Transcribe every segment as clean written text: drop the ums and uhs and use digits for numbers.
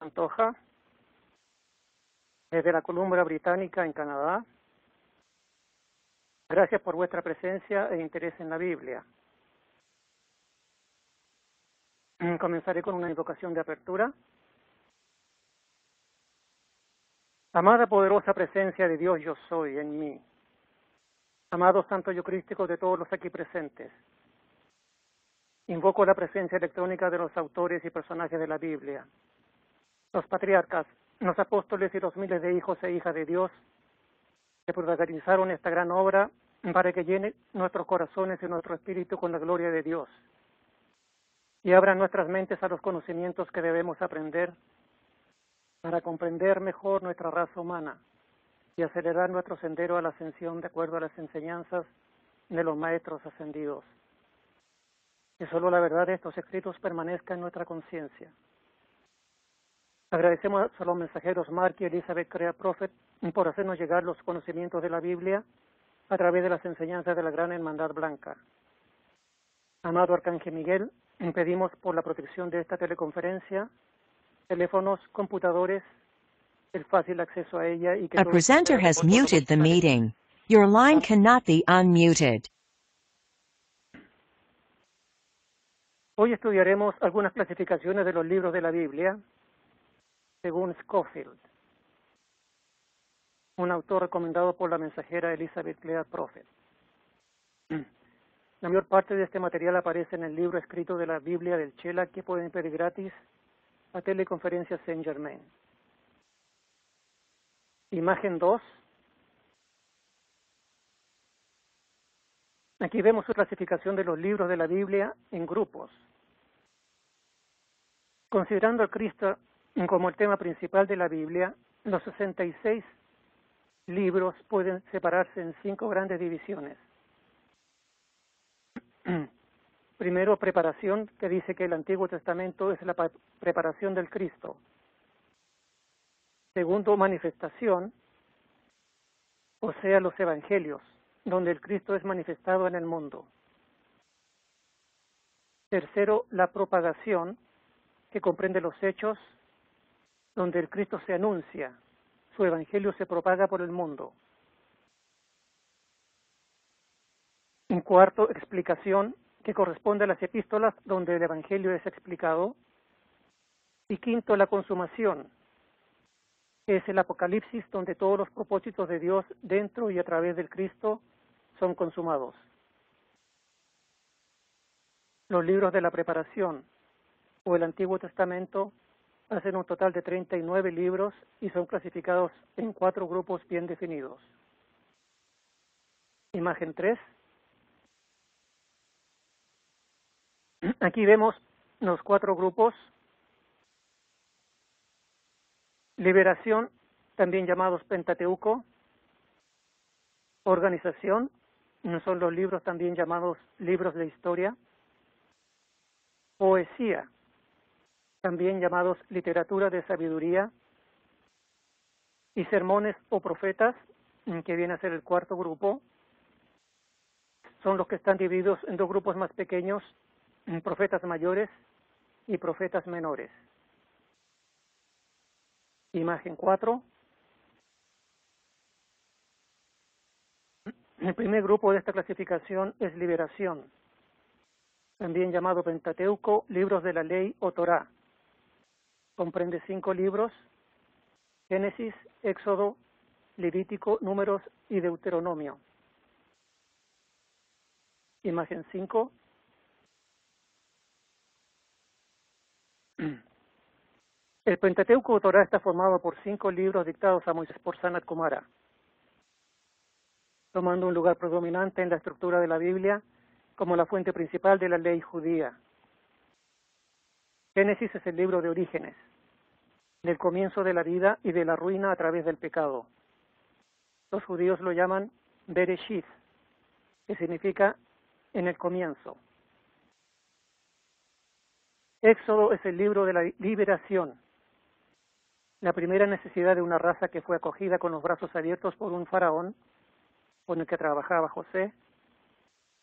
Pantoja, desde la Columbia Británica en Canadá. Gracias por vuestra presencia e interés en la Biblia. Comenzaré con una invocación de apertura. Amada poderosa presencia de Dios, yo soy en mí. Amados Santo Yo Crístico de todos los aquí presentes. Invoco la presencia electrónica de los autores y personajes de la Biblia, los patriarcas, los apóstoles y los miles de hijos e hijas de Dios que protagonizaron esta gran obra para que llene nuestros corazones y nuestro espíritu con la gloria de Dios y abra nuestras mentes a los conocimientos que debemos aprender para comprender mejor nuestra raza humana y acelerar nuestro sendero a la ascensión de acuerdo a las enseñanzas de los maestros ascendidos. Que solo la verdad de estos escritos permanezca en nuestra conciencia. Agradecemos a los mensajeros Mark y Elizabeth Crea Prophet por hacernos llegar los conocimientos de la Biblia a través de las enseñanzas de la Gran Hermandad Blanca. Amado Arcángel Miguel, pedimos por la protección de esta teleconferencia, teléfonos, computadores, el fácil acceso a ella y que A presenter has muted the meeting. Your line cannot be unmuted. Hoy estudiaremos algunas clasificaciones de los libros de la Biblia según Scofield, un autor recomendado por la mensajera Elizabeth Crea Prophet. La mayor parte de este material aparece en el libro escrito de la Biblia del Chela que pueden pedir gratis a Teleconferencias Saint Germain. Imagen 2. Aquí vemos su clasificación de los libros de la Biblia en grupos. Considerando a Cristo como el tema principal de la Biblia, los 66 libros pueden separarse en 5 grandes divisiones. Primero, preparación, que dice que el Antiguo Testamento es la preparación del Cristo. Segundo, manifestación, o sea, los evangelios, donde el Cristo es manifestado en el mundo. Tercero, la propagación, que comprende los hechos, donde el Cristo se anuncia, su evangelio se propaga por el mundo. En cuarto, explicación, que corresponde a las epístolas, donde el evangelio es explicado. Y quinto, la consumación, que es el Apocalipsis, donde todos los propósitos de Dios dentro y a través del Cristo son consumados. Los libros de la preparación o el Antiguo Testamento hacen un total de 39 libros y son clasificados en 4 grupos bien definidos. Imagen 3. Aquí vemos los 4 grupos. Liberación, también llamados Pentateuco. Organización, son los libros también llamados libros de historia. Poesía, también llamados literatura de sabiduría. Y sermones o profetas, que viene a ser el 4 grupo, son los que están divididos en 2 grupos más pequeños, profetas mayores y profetas menores. Imagen 4. El primer grupo de esta clasificación es liberación, también llamado Pentateuco, libros de la ley o Torá. Comprende 5 libros: Génesis, Éxodo, Levítico, Números y Deuteronomio. Imagen 5. El Pentateuco o Torá está formado por 5 libros dictados a Moisés por Sanat Kumara, tomando un lugar predominante en la estructura de la Biblia como la fuente principal de la ley judía. Génesis es el libro de orígenes, del comienzo de la vida y de la ruina a través del pecado. Los judíos lo llaman Bereshith, que significa en el comienzo. Éxodo es el libro de la liberación, la primera necesidad de una raza que fue acogida con los brazos abiertos por un faraón con el que trabajaba José.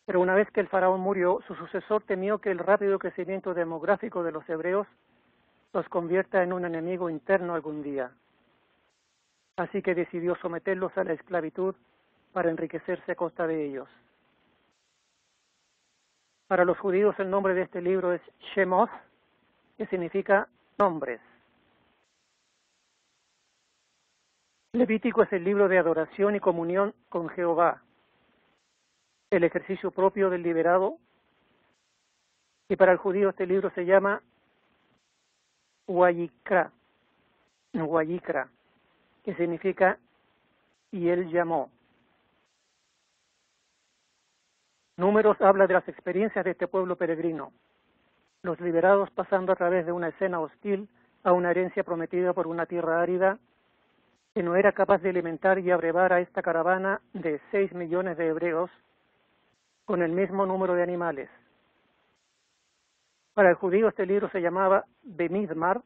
Pero una vez que el faraón murió, su sucesor temió que el rápido crecimiento demográfico de los hebreos los convierta en un enemigo interno algún día. Así que decidió someterlos a la esclavitud para enriquecerse a costa de ellos. Para los judíos el nombre de este libro es Shemot, que significa nombres. Levítico es el libro de adoración y comunión con Jehová, el ejercicio propio del liberado, y para el judío este libro se llama Wayikra, que significa y él llamó. Números habla de las experiencias de este pueblo peregrino, los liberados pasando a través de una escena hostil a una herencia prometida por una tierra árida que no era capaz de alimentar y abrevar a esta caravana de 6 millones de hebreos con el mismo número de animales. Para el judío este libro se llamaba Bemidbar,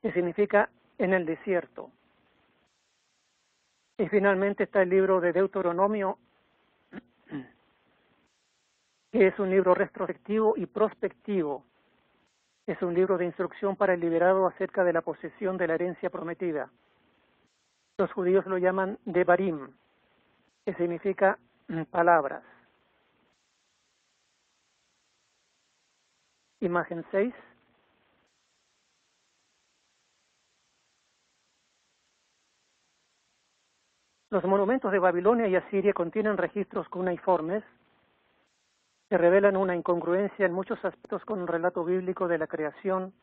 que significa en el desierto. Y finalmente está el libro de Deuteronomio, que es un libro retrospectivo y prospectivo. Es un libro de instrucción para el liberado acerca de la posesión de la herencia prometida. Los judíos lo llaman Devarim, que significa palabras. Imagen 6. Los monumentos de Babilonia y Asiria contienen registros cuneiformes que revelan una incongruencia en muchos aspectos con un relato bíblico de la creación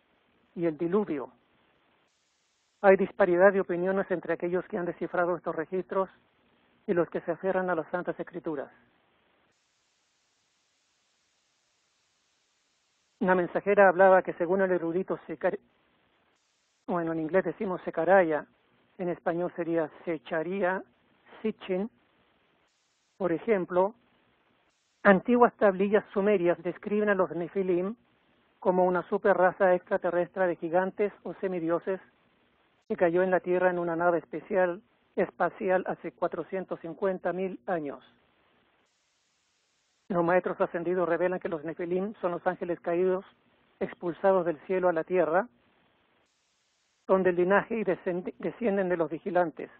y el diluvio. Hay disparidad de opiniones entre aquellos que han descifrado estos registros y los que se aferran a las Santas Escrituras. Una mensajera hablaba que según el erudito en inglés decimos Secaraya, en español sería Secharia, Sitchin, por ejemplo, antiguas tablillas sumerias describen a los Nefilim como una superraza extraterrestre de gigantes o semidioses que cayó en la Tierra en una nave espacial hace 450.000 años. Los maestros ascendidos revelan que los Nefilim son los ángeles caídos expulsados del cielo a la tierra, son del linaje y descienden de los vigilantes,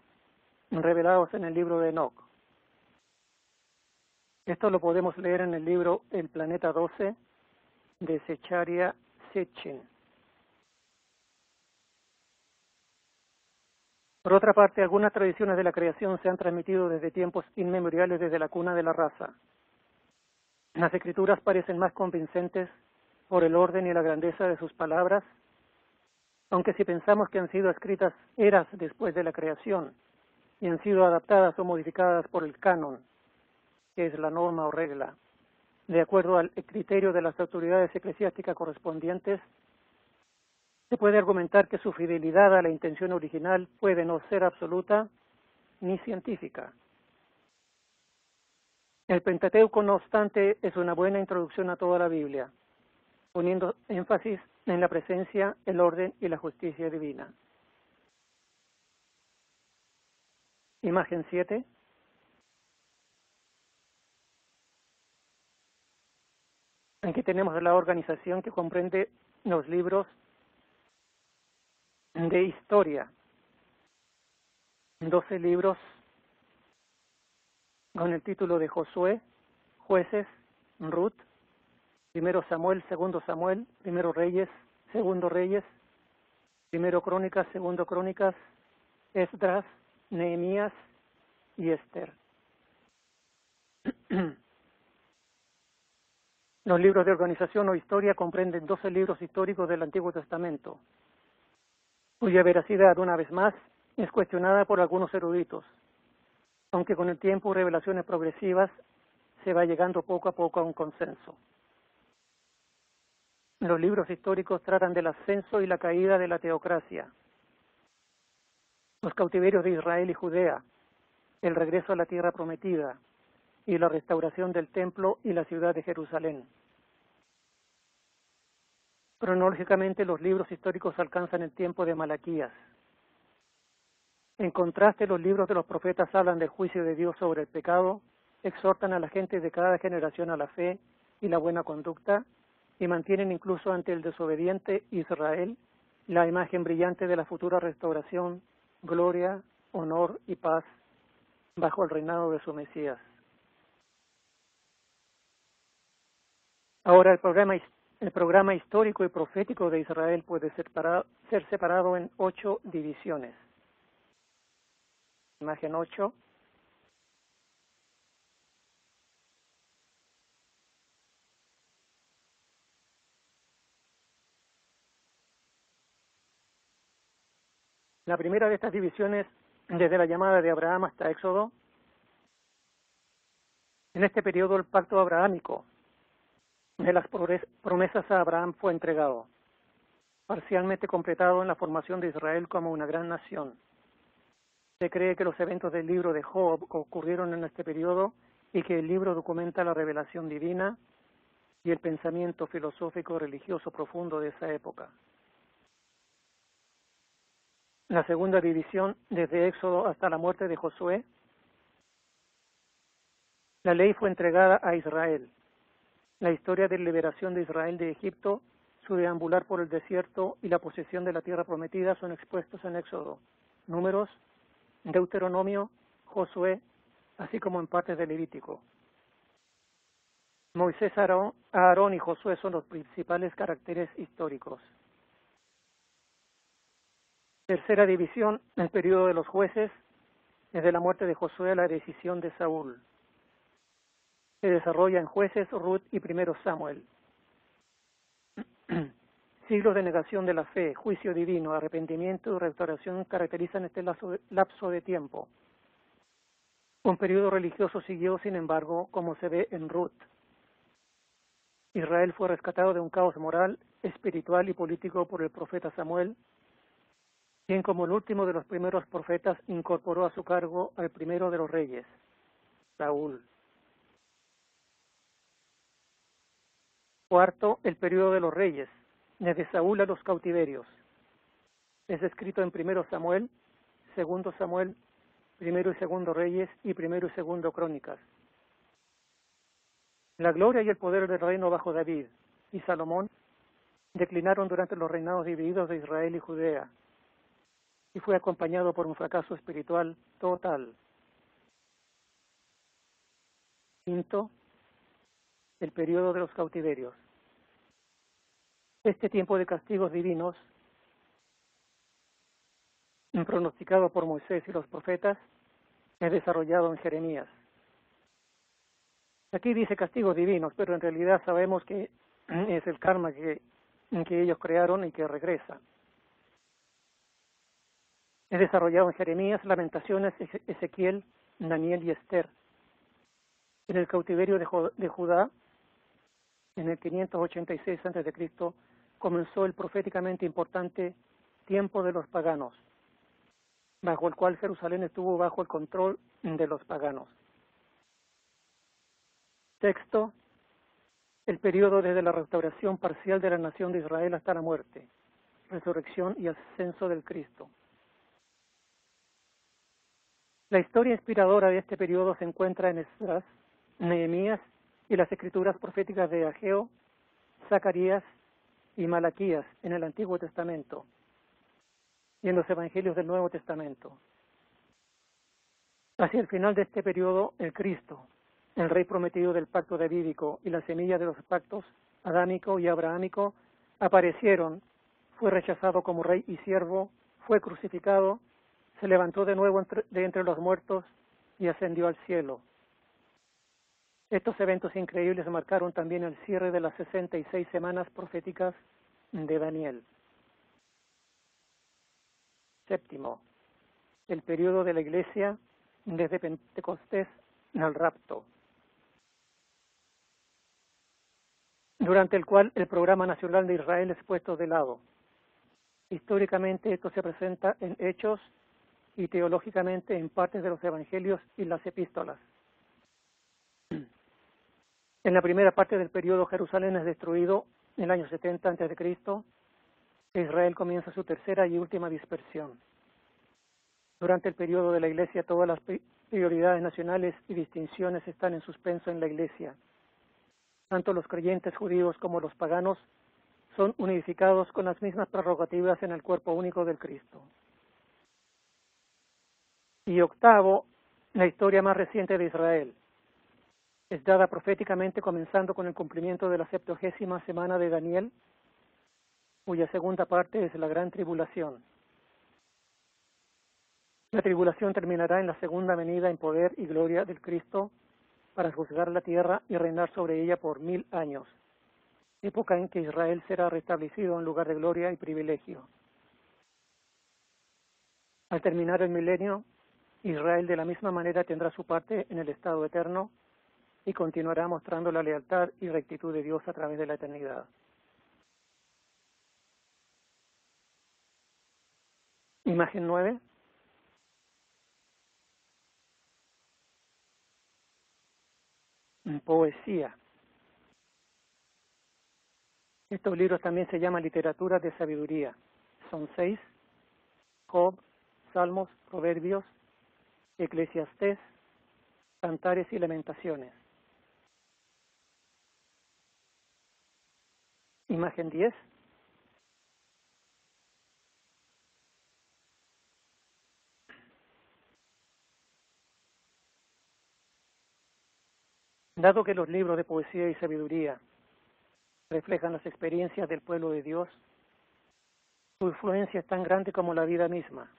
revelados en el libro de Enoc. Esto lo podemos leer en el libro El Planeta 12 de Secharia Sitchin. Por otra parte, algunas tradiciones de la creación se han transmitido desde tiempos inmemoriales desde la cuna de la raza. Las escrituras parecen más convincentes por el orden y la grandeza de sus palabras, aunque si pensamos que han sido escritas eras después de la creación y han sido adaptadas o modificadas por el canon, que es la norma o regla, de acuerdo al criterio de las autoridades eclesiásticas correspondientes, se puede argumentar que su fidelidad a la intención original puede no ser absoluta ni científica. El Pentateuco, no obstante, es una buena introducción a toda la Biblia, poniendo énfasis en la presencia, el orden y la justicia divina. Imagen 7. Aquí tenemos la organización que comprende los libros de historia. 12 libros con el título de Josué, Jueces, Ruth, Primero Samuel, Segundo Samuel, Primero Reyes, Segundo Reyes, Primero Crónicas, Segundo Crónicas, Esdras, Nehemías y Esther. Los libros de organización o historia comprenden 12 libros históricos del Antiguo Testamento, cuya veracidad, una vez más, es cuestionada por algunos eruditos, aunque con el tiempo y revelaciones progresivas se va llegando poco a poco a un consenso. Los libros históricos tratan del ascenso y la caída de la teocracia, los cautiverios de Israel y Judea, el regreso a la tierra prometida y la restauración del templo y la ciudad de Jerusalén. Cronológicamente, los libros históricos alcanzan el tiempo de Malaquías. En contraste, los libros de los profetas hablan del juicio de Dios sobre el pecado, exhortan a la gente de cada generación a la fe y la buena conducta y mantienen incluso ante el desobediente Israel la imagen brillante de la futura restauración, gloria, honor y paz bajo el reinado de su Mesías. Ahora, el programa histórico y profético de Israel puede ser separado en 8 divisiones. Imagen 8. La primera de estas divisiones, desde la llamada de Abraham hasta Éxodo, en este periodo el pacto abrahámico de las promesas a Abraham fue entregado, parcialmente completado en la formación de Israel como una gran nación. Se cree que los eventos del libro de Job ocurrieron en este periodo y que el libro documenta la revelación divina y el pensamiento filosófico religioso profundo de esa época. La segunda división, desde Éxodo hasta la muerte de Josué, la ley fue entregada a Israel. La historia de liberación de Israel de Egipto, su deambular por el desierto y la posesión de la tierra prometida son expuestos en Éxodo, Números, Deuteronomio, Josué, así como en partes de Levítico. Moisés, Aarón y Josué son los principales caracteres históricos. Tercera división, el periodo de los jueces, desde la muerte de Josué a la decisión de Saúl. Se desarrolla en Jueces, Ruth y Primero Samuel. Siglos de negación de la fe, juicio divino, arrepentimiento y restauración caracterizan este lapso de tiempo. Un periodo religioso siguió, sin embargo, como se ve en Ruth. Israel fue rescatado de un caos moral, espiritual y político por el profeta Samuel, quien como el último de los primeros profetas incorporó a su cargo al primero de los reyes, Saúl. Cuarto, el periodo de los reyes, desde Saúl a los cautiverios. Es escrito en Primero Samuel, Segundo Samuel, Primero y Segundo Reyes y Primero y Segundo Crónicas. La gloria y el poder del reino bajo David y Salomón declinaron durante los reinados divididos de Israel y Judea, y fue acompañado por un fracaso espiritual total. Quinto, el periodo de los cautiverios. Este tiempo de castigos divinos, pronosticado por Moisés y los profetas, es desarrollado en Jeremías. Aquí dice castigos divinos, pero en realidad sabemos que es el karma que ellos crearon y que regresa. Es desarrollado en Jeremías, Lamentaciones, Ezequiel, Daniel y Esther. En el cautiverio de Judá, en el 586 a.C., comenzó el proféticamente importante tiempo de los paganos, bajo el cual Jerusalén estuvo bajo el control de los paganos. Sexto, el periodo desde la restauración parcial de la nación de Israel hasta la muerte, resurrección y ascenso del Cristo. La historia inspiradora de este periodo se encuentra en Esdras, Nehemías y las escrituras proféticas de Ageo, Zacarías y Malaquías en el Antiguo Testamento y en los Evangelios del Nuevo Testamento. Hacia el final de este periodo, el Cristo, el Rey prometido del pacto davídico y la semilla de los pactos adámico y abrahámico, aparecieron, fue rechazado como Rey y siervo, fue crucificado, se levantó de nuevo de entre los muertos y ascendió al cielo. Estos eventos increíbles marcaron también el cierre de las 66 semanas proféticas de Daniel. Séptimo, el periodo de la Iglesia desde Pentecostés al rapto, durante el cual el programa nacional de Israel es puesto de lado. Históricamente esto se presenta en Hechos y teológicamente en partes de los Evangelios y las Epístolas. En la primera parte del periodo, Jerusalén es destruido en el año 70 a.C. Israel comienza su tercera y última dispersión. Durante el periodo de la Iglesia, todas las prioridades nacionales y distinciones están en suspenso en la Iglesia. Tanto los creyentes judíos como los paganos son unificados con las mismas prerrogativas en el cuerpo único del Cristo. Y octavo, la historia más reciente de Israel. Es dada proféticamente comenzando con el cumplimiento de la 70ª semana de Daniel, cuya segunda parte es la gran tribulación. La tribulación terminará en la segunda venida en poder y gloria del Cristo para juzgar la tierra y reinar sobre ella por 1000 años, época en que Israel será restablecido en lugar de gloria y privilegio. Al terminar el milenio, Israel de la misma manera tendrá su parte en el estado eterno y continuará mostrando la lealtad y rectitud de Dios a través de la eternidad. Imagen 9. Poesía. Estos libros también se llaman literatura de sabiduría. Son 6: Job, Salmos, Proverbios, Eclesiastés, Cantares y Lamentaciones. Imagen 10. Dado que los libros de poesía y sabiduría reflejan las experiencias del pueblo de Dios, su influencia es tan grande como la vida misma.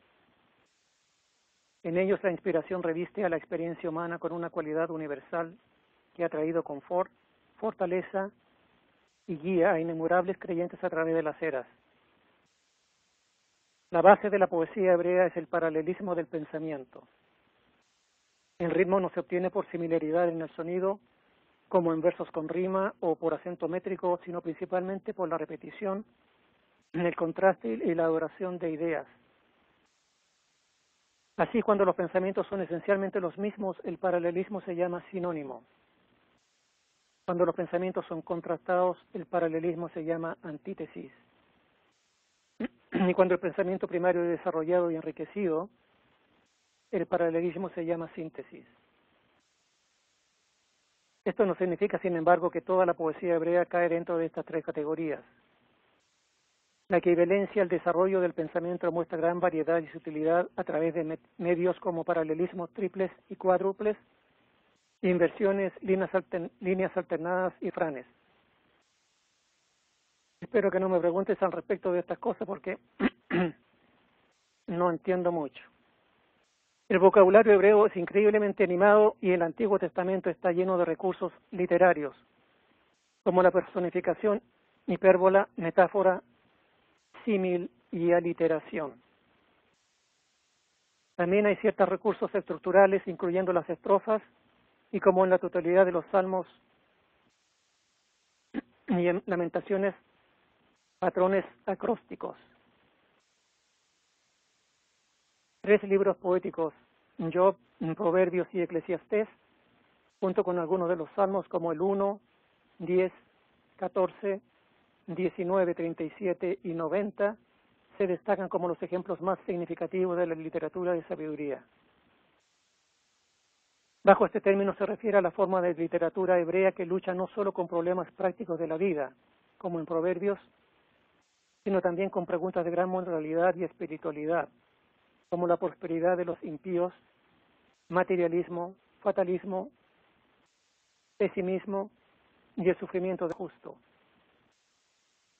En ellos la inspiración reviste a la experiencia humana con una cualidad universal que ha traído confort, fortaleza y guía a innumerables creyentes a través de las eras. La base de la poesía hebrea es el paralelismo del pensamiento. El ritmo no se obtiene por similaridad en el sonido, como en versos con rima o por acento métrico, sino principalmente por la repetición, el contraste y la adoración de ideas. Así, cuando los pensamientos son esencialmente los mismos, el paralelismo se llama sinónimo. Cuando los pensamientos son contrastados, el paralelismo se llama antítesis. Y cuando el pensamiento primario es desarrollado y enriquecido, el paralelismo se llama síntesis. Esto no significa, sin embargo, que toda la poesía hebrea cae dentro de estas tres categorías. La equivalencia al desarrollo del pensamiento muestra gran variedad y sutilidad a través de medios como paralelismos triples y cuádruples, inversiones, líneas alternadas y franes. Espero que no me preguntes al respecto de estas cosas porque no entiendo mucho. El vocabulario hebreo es increíblemente animado y el Antiguo Testamento está lleno de recursos literarios, como la personificación, hipérbola, metáfora, símil y aliteración. También hay ciertos recursos estructurales, incluyendo las estrofas, y como en la totalidad de los salmos y en lamentaciones, patrones acrósticos. 3 libros poéticos, Job, Proverbios y Eclesiastés, junto con algunos de los salmos como el 1, 10, 14, 19, 37 y 90, se destacan como los ejemplos más significativos de la literatura de sabiduría. Bajo este término se refiere a la forma de literatura hebrea que lucha no solo con problemas prácticos de la vida, como en Proverbios, sino también con preguntas de gran moralidad y espiritualidad, como la prosperidad de los impíos, materialismo, fatalismo, pesimismo y el sufrimiento del justo.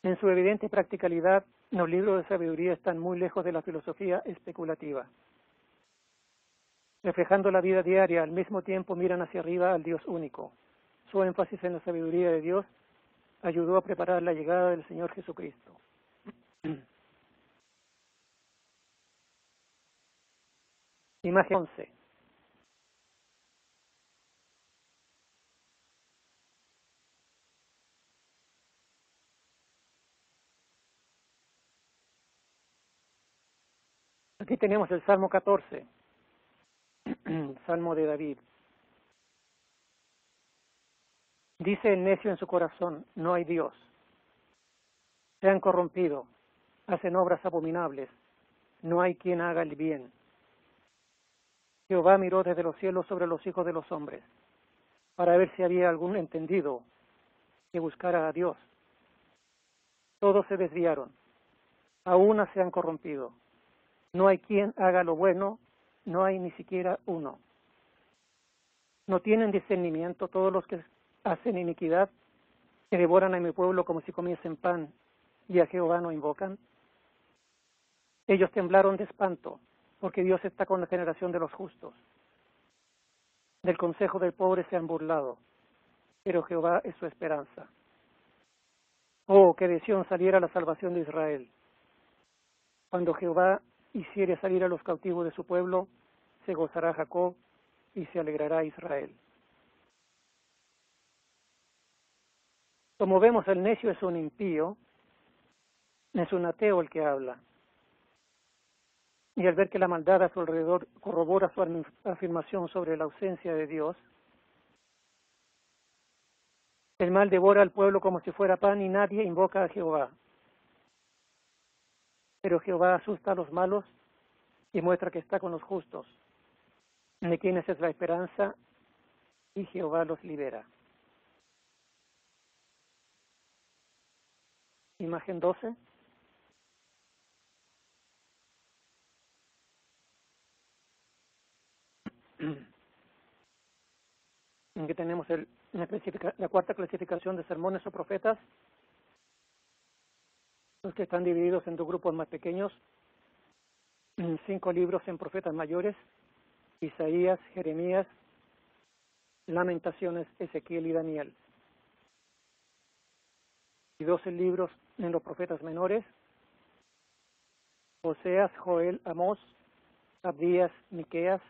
En su evidente practicalidad, los libros de sabiduría están muy lejos de la filosofía especulativa. Reflejando la vida diaria, al mismo tiempo miran hacia arriba al Dios único. Su énfasis en la sabiduría de Dios ayudó a preparar la llegada del Señor Jesucristo. Imagen 11. Aquí tenemos el Salmo 14, Salmo de David. Dice el necio en su corazón, no hay Dios. Se han corrompido, hacen obras abominables, no hay quien haga el bien. Jehová miró desde los cielos sobre los hijos de los hombres, para ver si había algún entendido, que buscara a Dios. Todos se desviaron, a una se han corrompido. No hay quien haga lo bueno, no hay ni siquiera uno. No tienen discernimiento todos los que hacen iniquidad, que devoran a mi pueblo como si comiesen pan, y a Jehová no invocan. Ellos temblaron de espanto, porque Dios está con la generación de los justos. Del consejo del pobre se han burlado, pero Jehová es su esperanza. Oh, que de Sión saliera la salvación de Israel. Cuando Jehová hiciere salir a los cautivos de su pueblo, se gozará Jacob y se alegrará Israel. Como vemos, el necio es un impío, es un ateo el que habla. Y al ver que la maldad a su alrededor corrobora su afirmación sobre la ausencia de Dios, el mal devora al pueblo como si fuera pan y nadie invoca a Jehová. Pero Jehová asusta a los malos y muestra que está con los justos, de quienes es la esperanza, y Jehová los libera. Imagen 12. En que tenemos la cuarta clasificación de sermones o profetas, los que están divididos en dos grupos más pequeños, 5 libros en profetas mayores, Isaías, Jeremías, Lamentaciones, Ezequiel y Daniel. Y 12 libros en los profetas menores, Oseas, Joel, Amós, Abdías, Miqueas,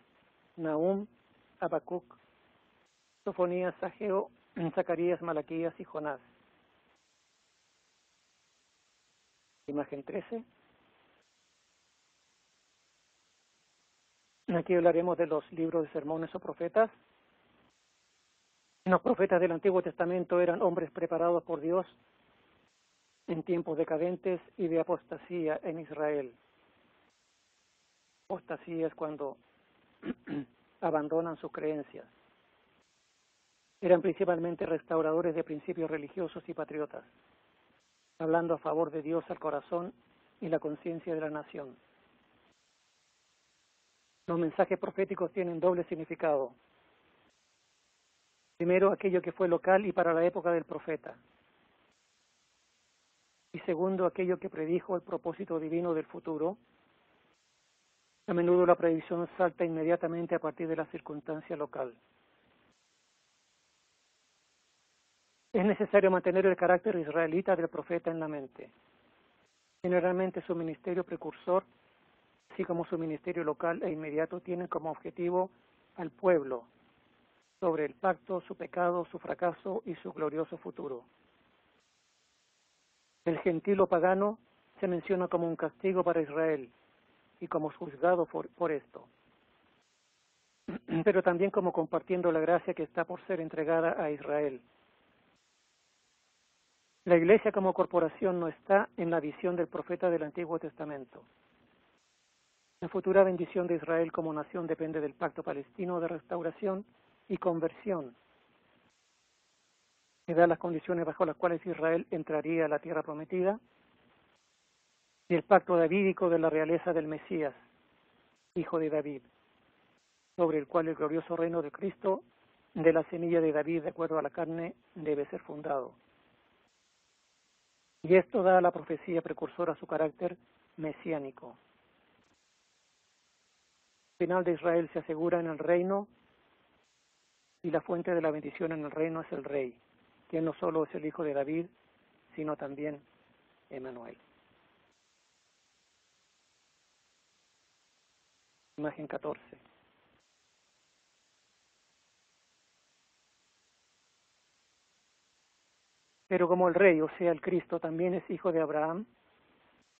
Nahum, Habacuc, Sofonías, Ageo, Zacarías, Malaquías y Jonás. Imagen 13. Aquí hablaremos de los libros de sermones o profetas. Los profetas del Antiguo Testamento eran hombres preparados por Dios en tiempos decadentes y de apostasía en Israel. Apostasía es cuando abandonan sus creencias. Eran principalmente restauradores de principios religiosos y patriotas, hablando a favor de Dios al corazón y la conciencia de la nación. Los mensajes proféticos tienen doble significado. Primero, aquello que fue local y para la época del profeta. Y segundo, aquello que predijo el propósito divino del futuro. A menudo la predicción salta inmediatamente a partir de la circunstancia local. Es necesario mantener el carácter israelita del profeta en la mente. Generalmente su ministerio precursor, así como su ministerio local e inmediato, tienen como objetivo al pueblo, sobre el pacto, su pecado, su fracaso y su glorioso futuro. El gentil o pagano se menciona como un castigo para Israel y como juzgado por esto, pero también como compartiendo la gracia que está por ser entregada a Israel. La Iglesia como corporación no está en la visión del profeta del Antiguo Testamento. La futura bendición de Israel como nación depende del pacto palestino de restauración y conversión, que da las condiciones bajo las cuales Israel entraría a la tierra prometida, y el pacto davídico de la realeza del Mesías, hijo de David, sobre el cual el glorioso reino de Cristo, de la semilla de David, de acuerdo a la carne, debe ser fundado. Y esto da a la profecía precursora su carácter mesiánico. El final de Israel se asegura en el reino, y la fuente de la bendición en el reino es el Rey, quien no solo es el hijo de David, sino también Emmanuel. Imagen 14. Pero como el Rey, o sea, el Cristo, también es hijo de Abraham,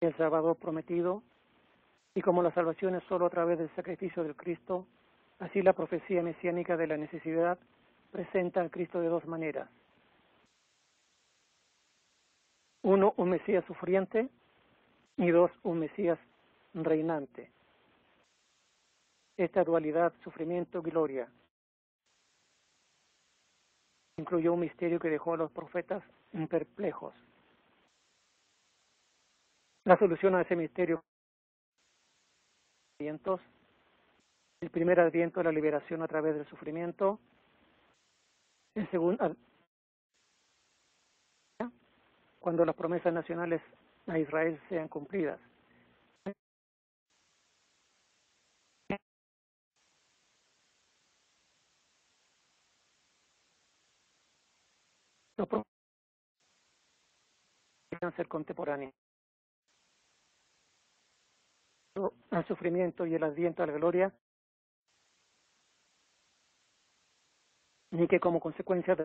el Salvador prometido, y como la salvación es solo a través del sacrificio del Cristo, así la profecía mesiánica de la necesidad presenta al Cristo de dos maneras. Uno, un Mesías sufriente, y dos, un Mesías reinante. Esta dualidad, sufrimiento-gloria, incluyó un misterio que dejó a los profetas perplejos. La solución a ese misterio: el primer adviento de la liberación a través del sufrimiento, el segundo cuando las promesas nacionales a Israel sean cumplidas. Los profetas deben ser contemporáneos al sufrimiento y el adviento a la gloria, ni que como consecuencia de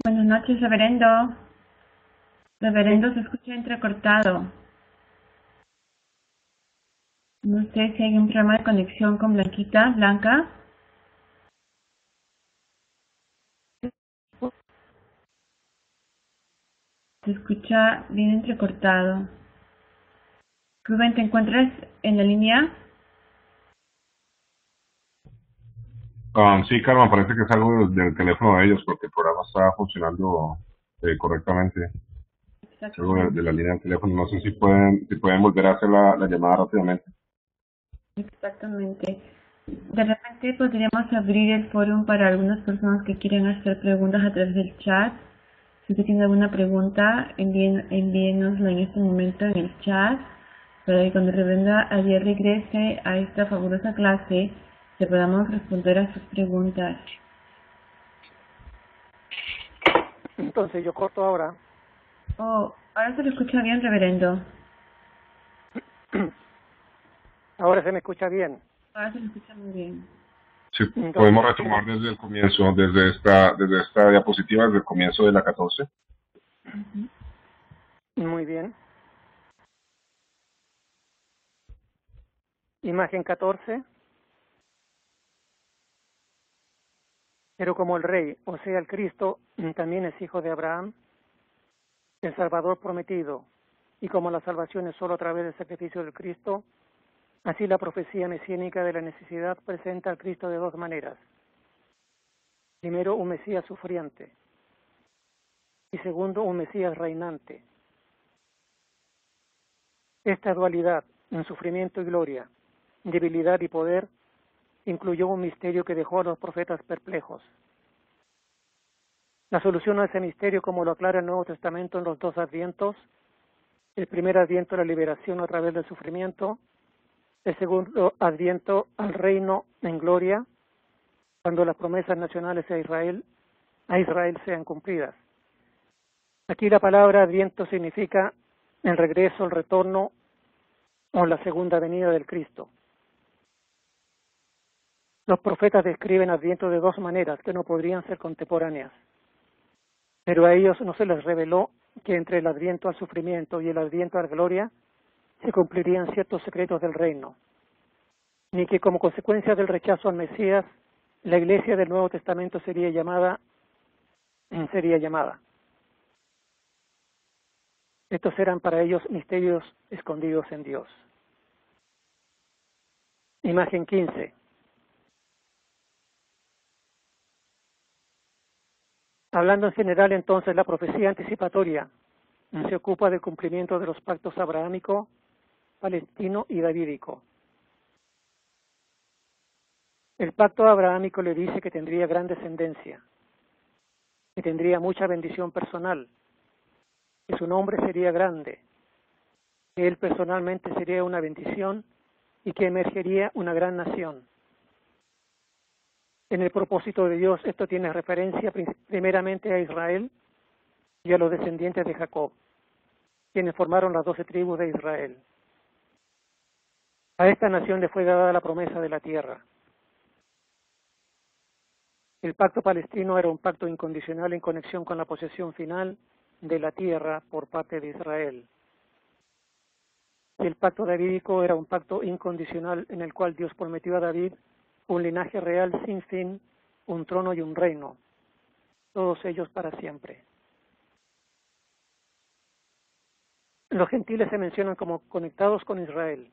Buenas noches, reverendo. Reverendo, se escucha entrecortado. No sé si hay un problema de conexión con Blanquita. Blanca. Se escucha bien entrecortado. Rubén, ¿te encuentras en la línea? Sí, Carmen, parece que es algo del teléfono de ellos porque el programa está funcionando correctamente. Es algo de la línea del teléfono. No sé si pueden volver a hacer la llamada rápidamente. Exactamente. De repente podríamos abrir el foro para algunas personas que quieran hacer preguntas a través del chat. Si usted tiene alguna pregunta, envíenosla en este momento en el chat para que cuando el reverendo ayer regrese a esta fabulosa clase le podamos responder a sus preguntas. Entonces yo corto ahora. Oh, ahora se lo escucha bien, reverendo. Ahora se me escucha bien. Ahora se lo escucha muy bien. Sí, podemos retomar desde el comienzo, desde esta diapositiva, desde el comienzo de la 14. Muy bien. Imagen 14. Pero como el rey, o sea el Cristo, también es hijo de Abraham, el Salvador prometido, y como la salvación es solo a través del sacrificio del Cristo, así la profecía mesiánica de la necesidad presenta al Cristo de dos maneras. Primero, un Mesías sufriente, y segundo, un Mesías reinante. Esta dualidad, en sufrimiento y gloria, debilidad y poder, incluyó un misterio que dejó a los profetas perplejos. La solución a ese misterio, como lo aclara el Nuevo Testamento en los dos advientos: el primer adviento, la liberación a través del sufrimiento; el segundo adviento, al reino en gloria, cuando las promesas nacionales a Israel sean cumplidas. Aquí la palabra adviento significa el regreso, el retorno o la segunda venida del Cristo. Los profetas describen adviento de dos maneras que no podrían ser contemporáneas, pero a ellos no se les reveló que entre el adviento al sufrimiento y el adviento a la gloria se cumplirían ciertos secretos del reino, ni que como consecuencia del rechazo al Mesías, la Iglesia del Nuevo Testamento sería llamada. Estos eran para ellos misterios escondidos en Dios. Imagen 15. Hablando en general, entonces, la profecía anticipatoria se ocupa del cumplimiento de los pactos abrahámico, palestino y davídico. El pacto abrahámico le dice que tendría gran descendencia, que tendría mucha bendición personal, que su nombre sería grande, que él personalmente sería una bendición y que emergería una gran nación. En el propósito de Dios, esto tiene referencia primeramente a Israel y a los descendientes de Jacob, quienes formaron las 12 tribus de Israel. A esta nación le fue dada la promesa de la tierra. El pacto palestino era un pacto incondicional en conexión con la posesión final de la tierra por parte de Israel. Y el pacto davídico era un pacto incondicional en el cual Dios prometió a David un linaje real sin fin, un trono y un reino, todos ellos para siempre. Los gentiles se mencionan como conectados con Israel.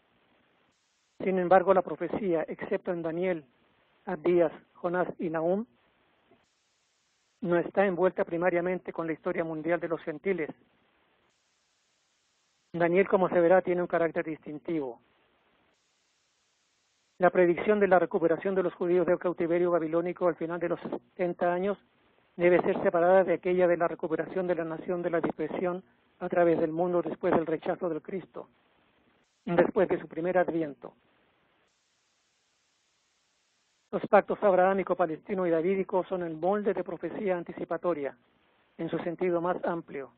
Sin embargo, la profecía, excepto en Daniel, Abdías, Jonás y Nahum, no está envuelta primariamente con la historia mundial de los gentiles. Daniel, como se verá, tiene un carácter distintivo. La predicción de la recuperación de los judíos del cautiverio babilónico al final de los 70 años debe ser separada de aquella de la recuperación de la nación de la dispersión a través del mundo después del rechazo del Cristo, después de su primer adviento. Los pactos abrahámico, palestino y davídico son el molde de profecía anticipatoria, en su sentido más amplio.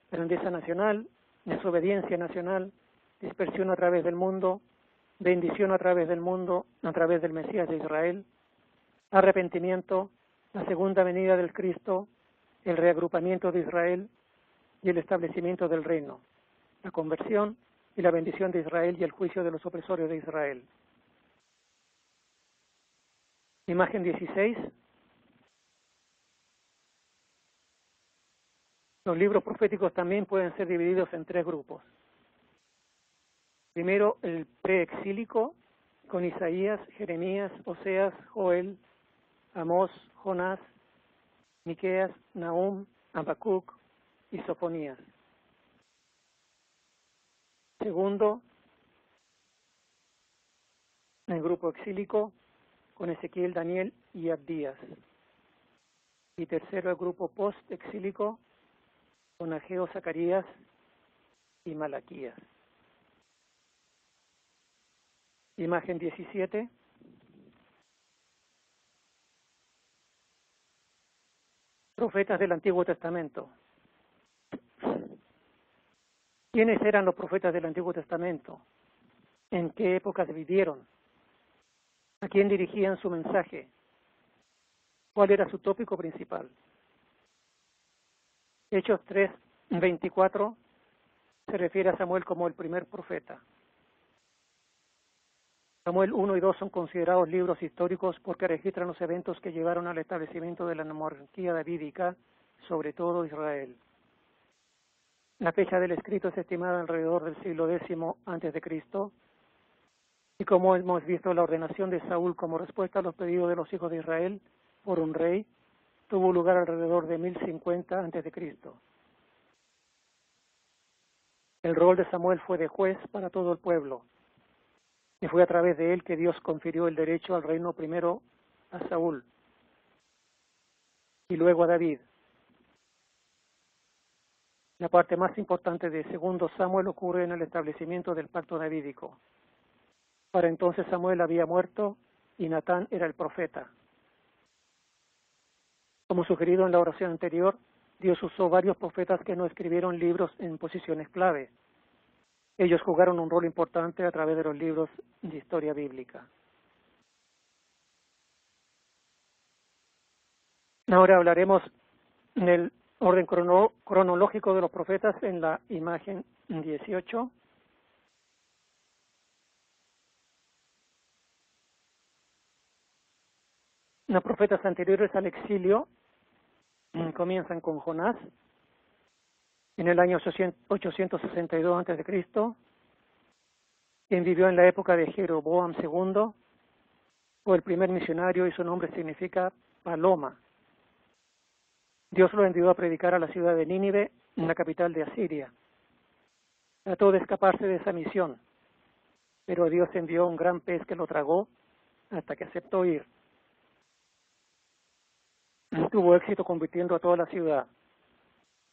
Grandeza nacional, desobediencia nacional, dispersión a través del mundo, bendición a través del mundo, a través del Mesías de Israel, arrepentimiento, la segunda venida del Cristo, el reagrupamiento de Israel y el establecimiento del reino, la conversión y la bendición de Israel y el juicio de los opresores de Israel. Imagen 16. Los libros proféticos también pueden ser divididos en 3 grupos. Primero, el preexílico, con Isaías, Jeremías, Oseas, Joel, Amós, Jonás, Miqueas, Nahum, Habacuc y Sofonías. Segundo, el grupo exílico, con Ezequiel, Daniel y Abdías. Y tercero, el grupo post-exílico, con Ageo, Zacarías y Malaquías. Imagen 17. Profetas del Antiguo Testamento. ¿Quiénes eran los profetas del Antiguo Testamento? ¿En qué épocas vivieron? ¿A quién dirigían su mensaje? ¿Cuál era su tópico principal? Hechos 3:24 se refiere a Samuel como el primer profeta. Samuel 1 y 2 son considerados libros históricos porque registran los eventos que llevaron al establecimiento de la monarquía davídica, sobre todo Israel. La fecha del escrito es estimada alrededor del siglo X a.C., y como hemos visto, la ordenación de Saúl como respuesta a los pedidos de los hijos de Israel por un rey tuvo lugar alrededor de 1050 a.C. El rol de Samuel fue de juez para todo el pueblo, y fue a través de él que Dios confirió el derecho al reino primero a Saúl y luego a David. La parte más importante de segundo Samuel ocurre en el establecimiento del pacto davídico. Para entonces Samuel había muerto y Natán era el profeta. Como sugerido en la oración anterior, Dios usó varios profetas que no escribieron libros en posiciones clave. Ellos jugaron un rol importante a través de los libros de historia bíblica. Ahora hablaremos del orden cronológico de los profetas en la imagen 18. Los profetas anteriores al exilio comienzan con Jonás en el año 862 a.C., quien vivió en la época de Jeroboam II, fue el primer misionario y su nombre significa paloma. Dios lo envió a predicar a la ciudad de Nínive, en la capital de Asiria. Trató de escaparse de esa misión, pero Dios envió un gran pez que lo tragó hasta que aceptó ir. Tuvo éxito convirtiendo a toda la ciudad.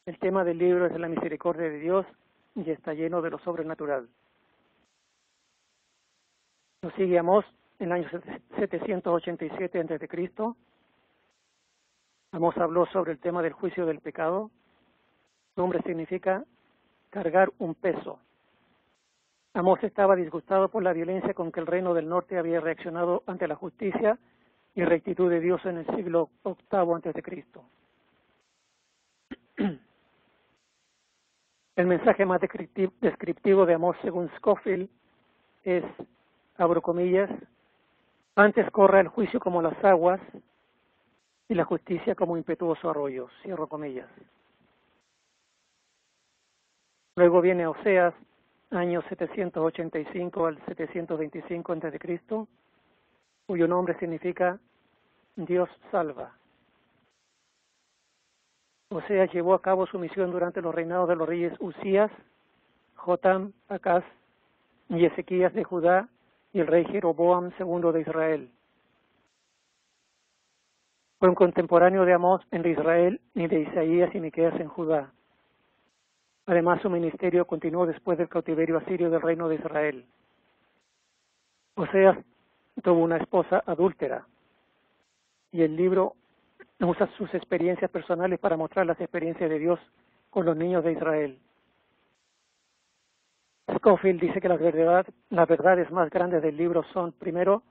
El tema del libro es la misericordia de Dios y está lleno de lo sobrenatural. Nos sigue Amós en el año 787 a.C. Amós habló sobre el tema del juicio del pecado. Su nombre significa cargar un peso. Amós estaba disgustado por la violencia con que el reino del norte había reaccionado ante la justicia y rectitud de Dios en el siglo VIII a.C. El mensaje más descriptivo de Amós según Scofield es, abro comillas, antes corra el juicio como las aguas y la justicia como impetuoso arroyo, cierro comillas. Luego viene Oseas, años 785 al 725 a.C., cuyo nombre significa Dios salva. Oseas llevó a cabo su misión durante los reinados de los reyes Usías, Jotam, Acaz y Ezequías de Judá y el rey Jeroboam II de Israel. Fue un contemporáneo de Amós en Israel y de Isaías y Miqueas en Judá. Además, su ministerio continuó después del cautiverio asirio del reino de Israel. Oseas tuvo una esposa adúltera y el libro usa sus experiencias personales para mostrar las experiencias de Dios con los niños de Israel. Scofield dice que las verdades más grandes del libro son, primero,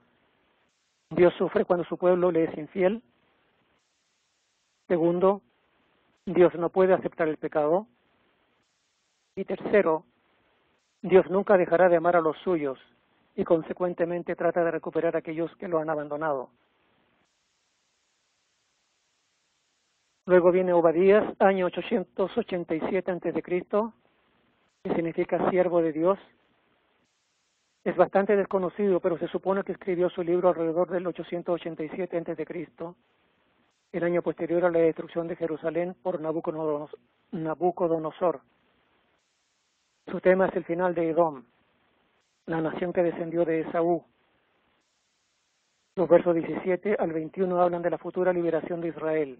Dios sufre cuando su pueblo le es infiel. Segundo, Dios no puede aceptar el pecado. Y tercero, Dios nunca dejará de amar a los suyos y consecuentemente trata de recuperar a aquellos que lo han abandonado. Luego viene Obadías, año 887 a.C., que significa siervo de Dios. Es bastante desconocido, pero se supone que escribió su libro alrededor del 887 a.C., el año posterior a la destrucción de Jerusalén por Nabucodonosor. Su tema es el final de Edom, la nación que descendió de Esaú. Los versos 17 al 21 hablan de la futura liberación de Israel.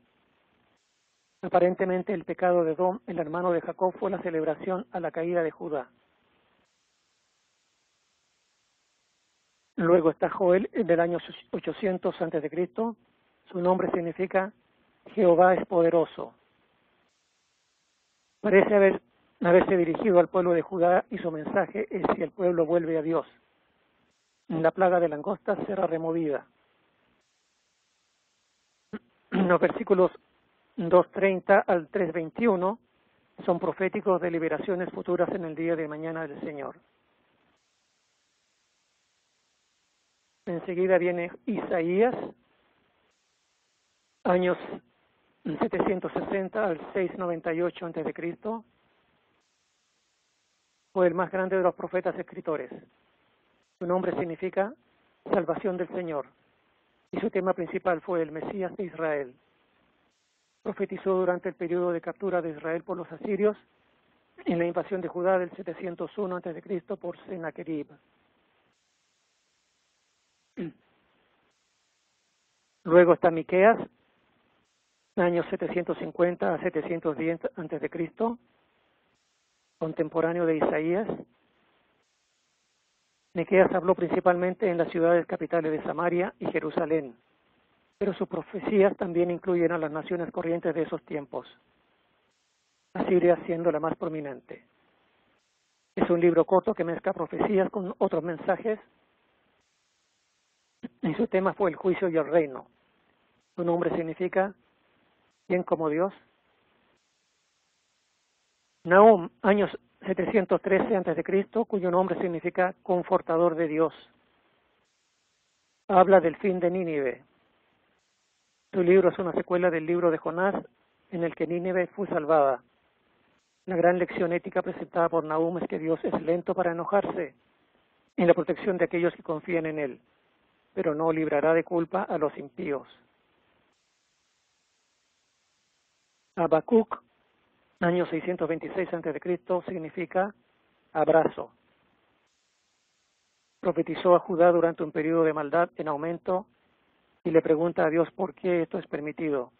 Aparentemente el pecado de Edom, el hermano de Jacob, fue la celebración a la caída de Judá. Luego está Joel del año 800 a.C. Su nombre significa Jehová es poderoso. Parece haberse dirigido al pueblo de Judá y su mensaje es: si el pueblo vuelve a Dios, la plaga de langostas será removida. Los versículos 2:30 al 3:21 son proféticos de liberaciones futuras en el día de mañana del Señor. Enseguida viene Isaías, años 760 al 698 a.C. Fue el más grande de los profetas escritores. Su nombre significa salvación del Señor y su tema principal fue el Mesías de Israel. Profetizó durante el periodo de captura de Israel por los asirios en la invasión de Judá del 701 a.C. por Sennacherib. Luego está Miqueas, años 750 a 710 a.C., contemporáneo de Isaías. Miqueas habló principalmente en las ciudades capitales de Samaria y Jerusalén, pero sus profecías también incluyen a las naciones corrientes de esos tiempos, Asiria siendo la más prominente. Es un libro corto que mezcla profecías con otros mensajes y su tema fue el juicio y el reino. Su nombre significa ¿quién como Dios? Nahum, años 713 a.C., cuyo nombre significa confortador de Dios. Habla del fin de Nínive. Su libro es una secuela del libro de Jonás, en el que Nínive fue salvada. La gran lección ética presentada por Nahum es que Dios es lento para enojarse en la protección de aquellos que confían en Él, pero no librará de culpa a los impíos. Habacuc, año 626 a.C., significa abrazo. Profetizó a Judá durante un periodo de maldad en aumento y le pregunta a Dios por qué esto es permitido.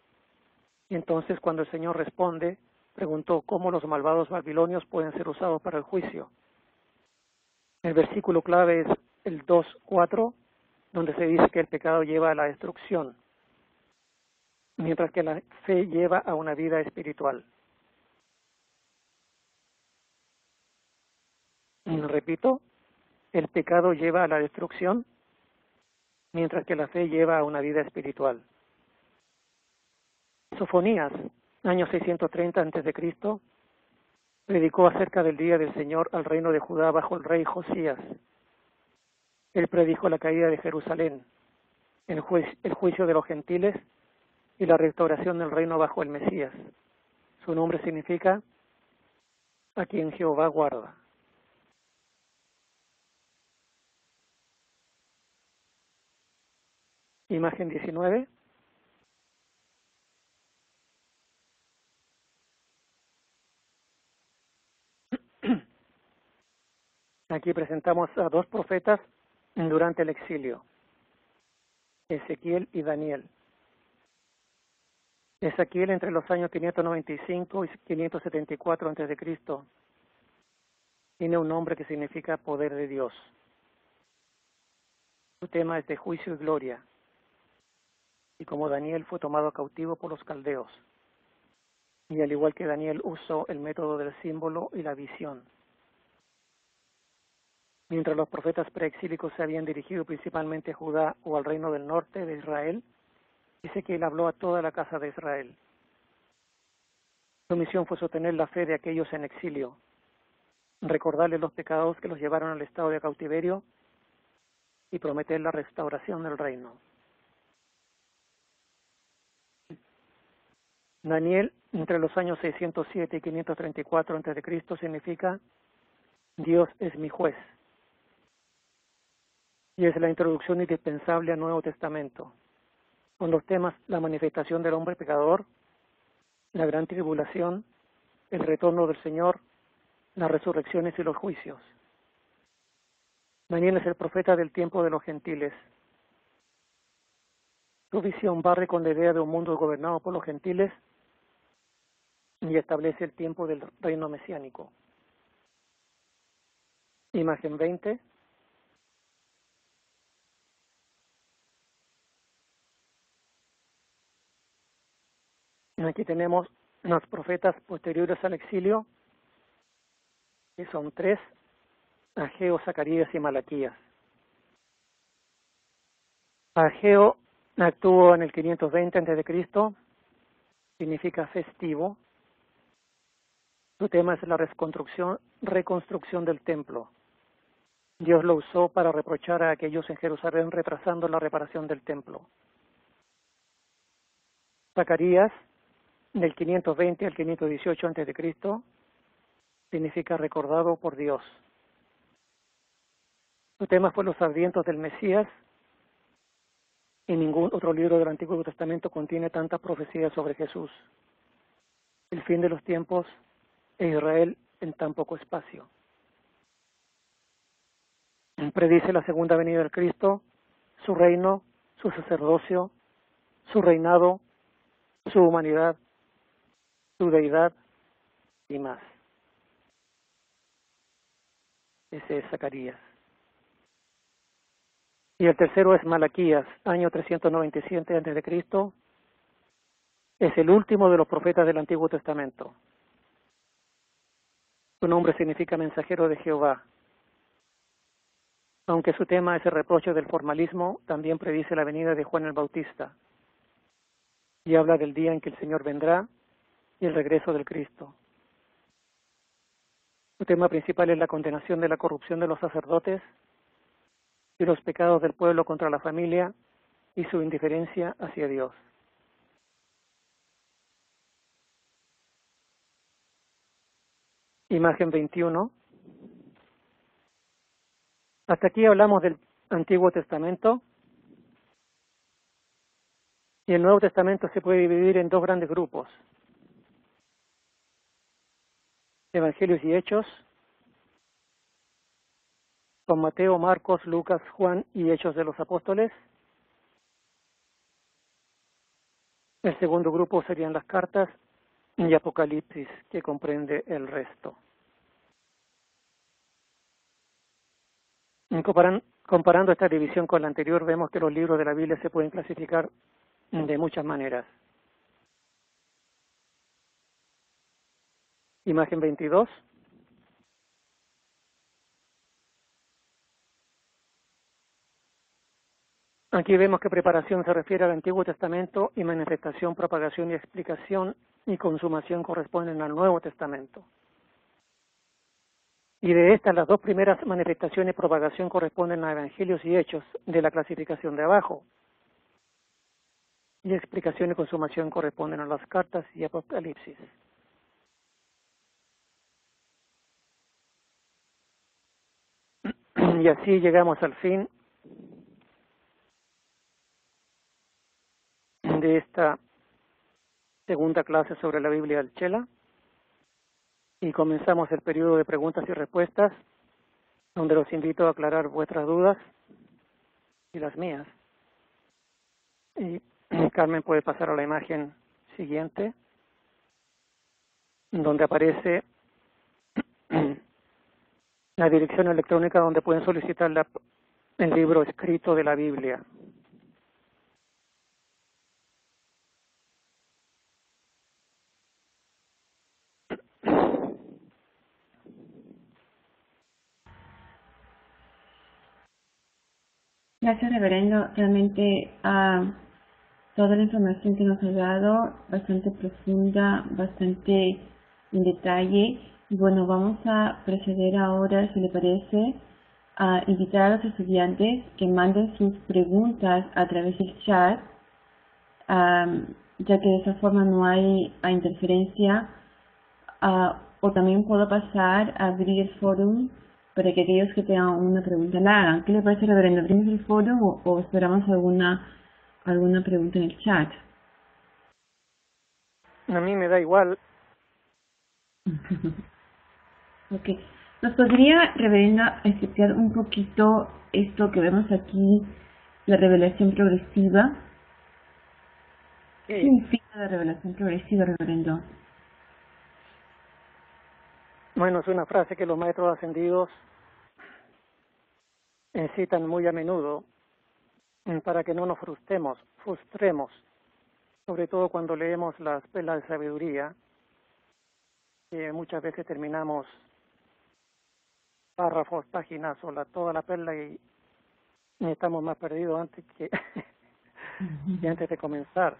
Y entonces, cuando el Señor responde, preguntó cómo los malvados babilonios pueden ser usados para el juicio. El versículo clave es el 2:4, donde se dice que el pecado lleva a la destrucción, mientras que la fe lleva a una vida espiritual. Repito, el pecado lleva a la destrucción, mientras que la fe lleva a una vida espiritual. Sofonías, año 630 a.C., predicó acerca del día del Señor al reino de Judá bajo el rey Josías. Él predijo la caída de Jerusalén, el juicio de los gentiles y la restauración del reino bajo el Mesías. Su nombre significa a quien Jehová guarda. Imagen 19. Aquí presentamos a dos profetas durante el exilio, Ezequiel y Daniel. Ezequiel entre los años 595 y 574 a.C. tiene un nombre que significa poder de Dios. Su tema es de juicio y gloria. Y como Daniel fue tomado cautivo por los caldeos, y al igual que Daniel usó el método del símbolo y la visión. Mientras los profetas preexílicos se habían dirigido principalmente a Judá o al reino del norte de Israel, dice que él habló a toda la casa de Israel. Su misión fue sostener la fe de aquellos en exilio, recordarles los pecados que los llevaron al estado de cautiverio y prometer la restauración del reino. Daniel, entre los años 607 y 534 a.C., significa Dios es mi juez. Y es la introducción indispensable al Nuevo Testamento, con los temas la manifestación del hombre pecador, la gran tribulación, el retorno del Señor, las resurrecciones y los juicios. Daniel es el profeta del tiempo de los gentiles. Su visión barre con la idea de un mundo gobernado por los gentiles y establece el tiempo del reino mesiánico. Imagen 20. Aquí tenemos los profetas posteriores al exilio, que son tres: Ageo, Zacarías y Malaquías. Ageo actuó en el 520 a.C., significa festivo. Su tema es la reconstrucción del templo. Dios lo usó para reprochar a aquellos en Jerusalén retrasando la reparación del templo. Zacarías, del 520 al 518 a.C., significa recordado por Dios. Su tema fue los advientos del Mesías, y ningún otro libro del Antiguo Testamento contiene tantas profecías sobre Jesús, el fin de los tiempos e Israel en tan poco espacio. Predice la segunda venida del Cristo, su reino, su sacerdocio, su reinado, su humanidad, su deidad y más. Ese es Zacarías. Y el tercero es Malaquías, año 397 a.C. Es el último de los profetas del Antiguo Testamento. Su nombre significa mensajero de Jehová. Aunque su tema es el reproche del formalismo, también predice la venida de Juan el Bautista y habla del día en que el Señor vendrá y el regreso del Cristo. Su tema principal es la condenación de la corrupción de los sacerdotes y los pecados del pueblo contra la familia y su indiferencia hacia Dios. Imagen 21. Hasta aquí hablamos del Antiguo Testamento. Y el Nuevo Testamento se puede dividir en dos grandes grupos: Evangelios y Hechos, con Mateo, Marcos, Lucas, Juan y Hechos de los Apóstoles. El segundo grupo serían las cartas y Apocalipsis, que comprende el Comparando esta división con la anterior, vemos que los libros de la Biblia se pueden clasificar de muchas maneras. Imagen 22. Aquí vemos que preparación se refiere al Antiguo Testamento y manifestación, propagación y explicación y consumación corresponden al Nuevo Testamento. Y de estas, las dos primeras manifestaciones y propagación corresponden a Evangelios y Hechos de la clasificación de abajo. Y explicación y consumación corresponden a las cartas y Apocalipsis. Y así llegamos al fin de esta segunda clase sobre la Biblia del Chela y comenzamos el periodo de preguntas y respuestas, donde los invito a aclarar vuestras dudas y las mías. Y Carmen puede pasar a la imagen siguiente, donde aparece la dirección electrónica donde pueden solicitar el libro escrito de la Biblia. Gracias, reverendo. Realmente toda la información que nos ha dado, bastante profunda, bastante en detalle. Y bueno, vamos a proceder ahora, si le parece, a invitar a los estudiantes que manden sus preguntas a través del chat, ya que de esa forma no hay interferencia. O también puedo pasar a abrir el foro para que aquellos que tengan una pregunta la hagan. ¿Qué le parece, reverendo? ¿Abrimos el foro o esperamos alguna pregunta en el chat? A mí me da igual. Ok. ¿Nos podría, reverenda, explicar un poquito esto que vemos aquí, la revelación progresiva? ¿Qué significa la revelación progresiva, reverendo? Bueno, es una frase que los maestros ascendidos citan muy a menudo para que no nos frustremos, sobre todo cuando leemos las perlas de sabiduría, que muchas veces terminamos párrafos, páginas o toda la perla y estamos más perdidos antes que antes de comenzar.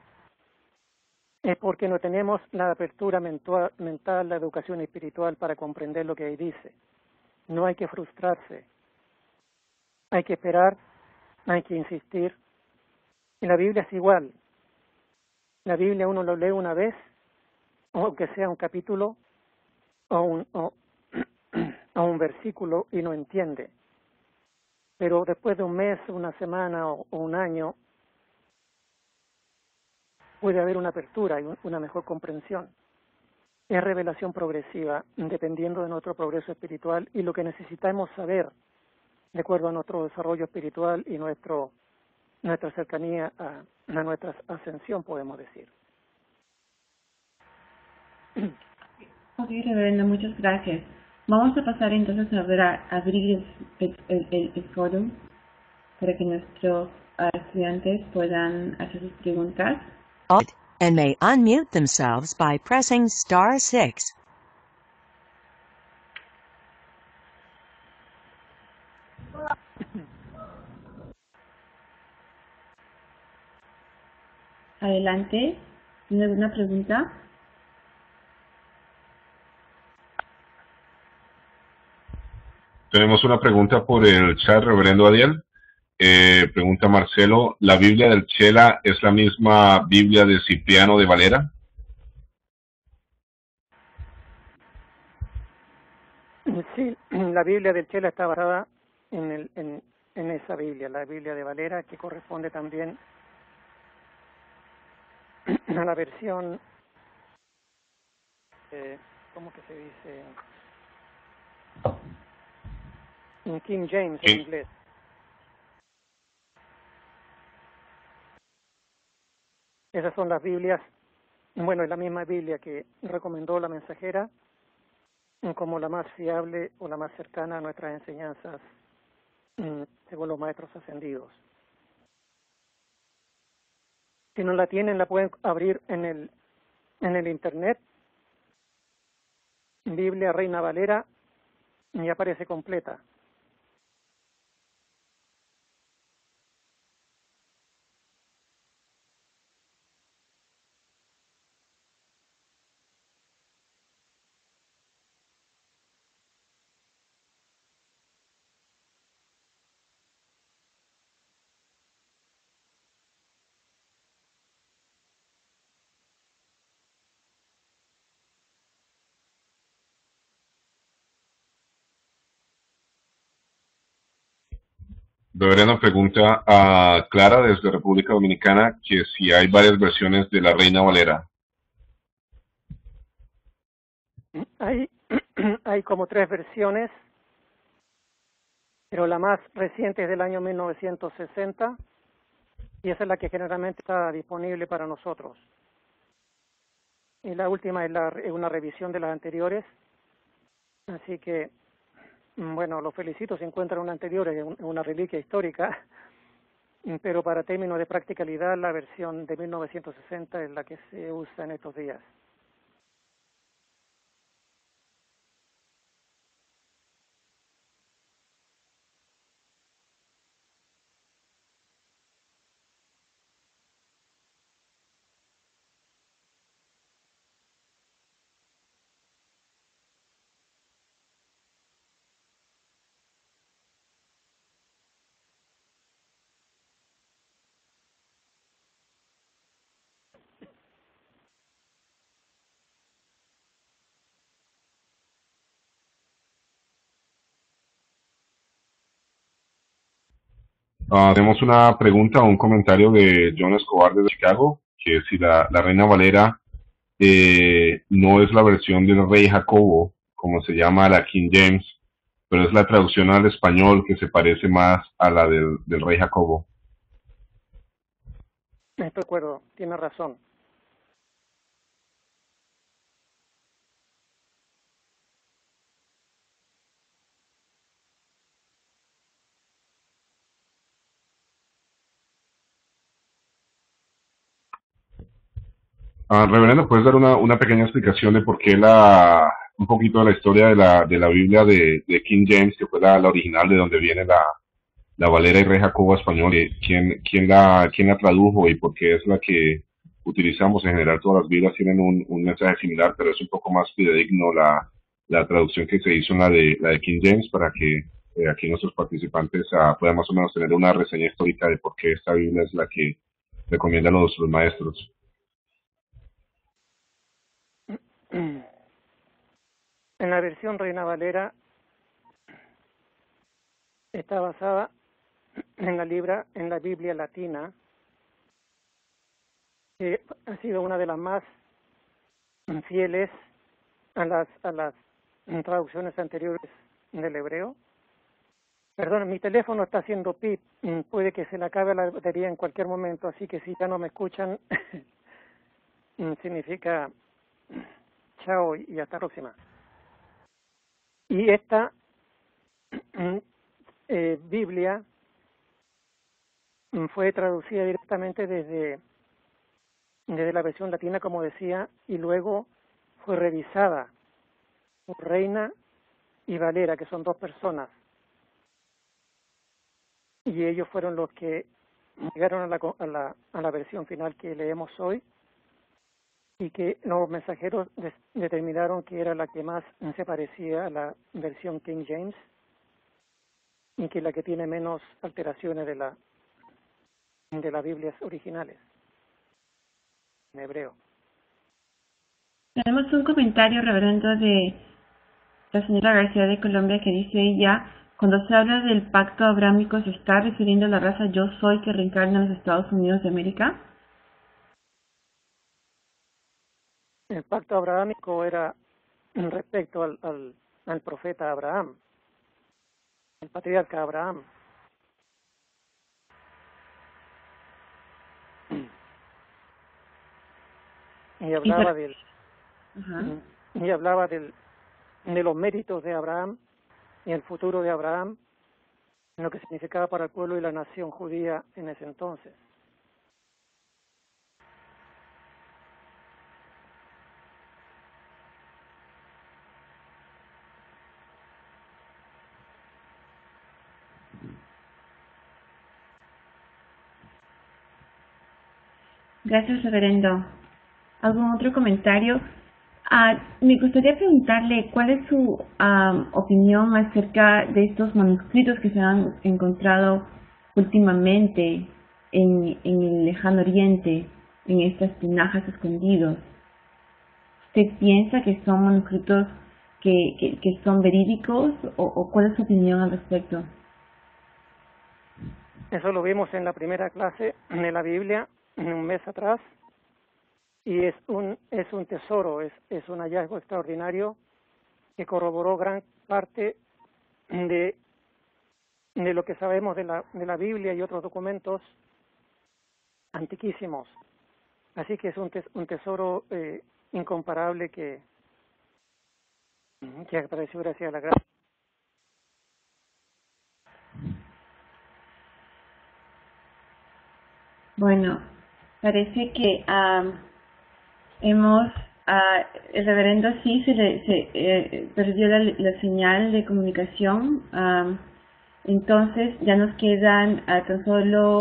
Es porque no tenemos la apertura mental, la educación espiritual para comprender lo que ahí dice. No hay que frustrarse. Hay que esperar, hay que insistir. Y la Biblia es igual. La Biblia uno lo lee una vez, aunque sea un capítulo o un versículo y no entiende. Pero después de un mes, una semana o un año, puede haber una apertura y una mejor comprensión. Es revelación progresiva, dependiendo de nuestro progreso espiritual y lo que necesitamos saber, de acuerdo a nuestro desarrollo espiritual y nuestra cercanía a nuestra ascensión, podemos decir. Ok, reverendo, muchas gracias. Vamos a pasar entonces a abrir el foro para que nuestros estudiantes puedan hacer sus preguntas. And may unmute themselves by pressing *6. Adelante. ¿Tiene alguna pregunta? Tenemos una pregunta por el chat, reverendo Adiel. Pregunta Marcelo, ¿la Biblia del Chela es la misma Biblia de Cipriano de Valera? Sí, la Biblia del Chela está basada en esa Biblia, la Biblia de Valera, que corresponde también a la versión, ¿cómo que se dice? En King James, en inglés. Esas son las Biblias, bueno, es la misma Biblia que recomendó la mensajera como la más fiable o la más cercana a nuestras enseñanzas según los maestros ascendidos. Si no la tienen, la pueden abrir en el internet, Biblia Reina Valera, y aparece completa. Reverendo pregunta a Clara desde República Dominicana que si hay varias versiones de la Reina Valera. Hay como 3 versiones, pero la más reciente es del año 1960 y esa es la que generalmente está disponible para nosotros. Y la última es una revisión de las anteriores, así que, bueno, los felicito si encuentran una anterior, es una reliquia histórica, pero para términos de practicalidad la versión de 1960 es la que se usa en estos días. Tenemos una pregunta o un comentario de John Escobar desde Chicago, que si la Reina Valera no es la versión del Rey Jacobo, como se llama la King James, pero es la traducción al español que se parece más a la del Rey Jacobo. Estoy de acuerdo, tiene razón. Reverendo, ¿puedes dar una pequeña explicación de por qué un poquito de la historia de la Biblia de King James, que fue la original de donde viene la Valera y Rey Jacobo español, y quién la tradujo y por qué es la que utilizamos? En general todas las Biblias tienen un mensaje similar, pero es un poco más fidedigno la traducción que se hizo en la de King James, para que aquí nuestros participantes puedan más o menos tener una reseña histórica de por qué esta Biblia es la que recomiendan los maestros. En la versión Reina Valera está basada en la Biblia latina, que ha sido una de las más fieles a las traducciones anteriores del hebreo. Perdón, mi teléfono está haciendo pip, puede que se le acabe la batería en cualquier momento, así que si ya no me escuchan, significa chao y hasta la próxima. Y esta Biblia fue traducida directamente desde la versión latina, como decía, y luego fue revisada por Reina y Valera, que son 2 personas. Y ellos fueron los que llegaron a la versión final que leemos hoy, y que los mensajeros determinaron que era la que más se parecía a la versión King James y que la que tiene menos alteraciones de las Biblias originales en hebreo. Tenemos un comentario, reverendo, de la señora García de Colombia, que dice ella: cuando se habla del pacto abrámico, ¿se está refiriendo a la raza Yo Soy que reencarna en los Estados Unidos de América? El pacto abrahámico era respecto al profeta Abraham, el patriarca Abraham. Y hablaba de los méritos de Abraham y el futuro de Abraham, en lo que significaba para el pueblo y la nación judía en ese entonces. Gracias, reverendo. ¿Algún otro comentario? Me gustaría preguntarle cuál es su opinión acerca de estos manuscritos que se han encontrado últimamente en el lejano oriente, en estas tinajas escondidos. ¿Usted piensa que son manuscritos que son verídicos o cuál es su opinión al respecto? Eso lo vimos en la primera clase de la Biblia un mes atrás, y es un tesoro, es un hallazgo extraordinario que corroboró gran parte de lo que sabemos de la Biblia y otros documentos antiquísimos. Así que es un tesoro incomparable que agradeció gracias a la gracia. Bueno, parece que el reverendo sí se perdió la señal de comunicación, entonces ya nos quedan tan solo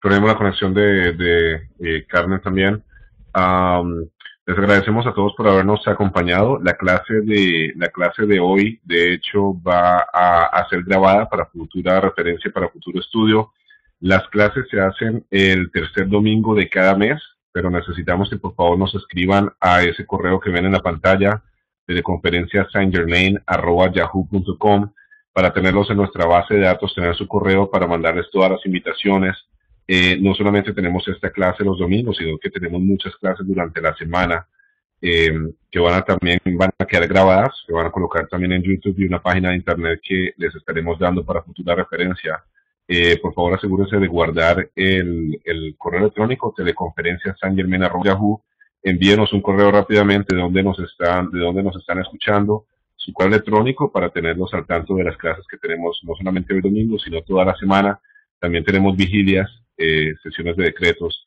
Tenemos la conexión de Carmen también. Les agradecemos a todos por habernos acompañado. La clase de hoy, de hecho, va a ser grabada para futura referencia, para futuro estudio. Las clases se hacen el tercer domingo de cada mes, pero necesitamos que por favor nos escriban a ese correo que ven en la pantalla, de conferenciasaintgermain@yahoo.com, para tenerlos en nuestra base de datos, tener su correo para mandarles todas las invitaciones. No solamente tenemos esta clase los domingos, sino que tenemos muchas clases durante la semana que también van a quedar grabadas, que van a colocar también en YouTube y una página de internet que les estaremos dando para futura referencia. Por favor, asegúrense de guardar el correo electrónico teleconferenciasaintgermain@yahoo. Envíenos un correo rápidamente de dónde nos están escuchando, su correo electrónico, para tenerlos al tanto de las clases que tenemos no solamente el domingo, sino toda la semana. También tenemos vigilias, sesiones de decretos,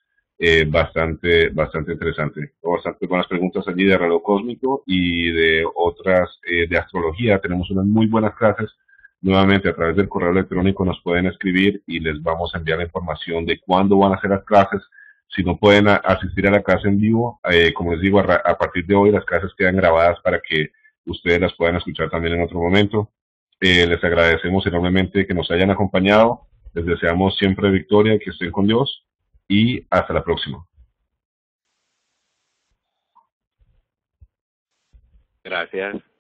bastante interesante. Bastante buenas preguntas allí de reloj cósmico y de otras, de astrología. Tenemos unas muy buenas clases. Nuevamente, a través del correo electrónico nos pueden escribir y les vamos a enviar la información de cuándo van a ser las clases. Si no pueden asistir a la clase en vivo, como les digo, a partir de hoy las clases quedan grabadas para que ustedes las puedan escuchar también en otro momento. Les agradecemos enormemente que nos hayan acompañado. Les deseamos siempre victoria, que estén con Dios y hasta la próxima. Gracias.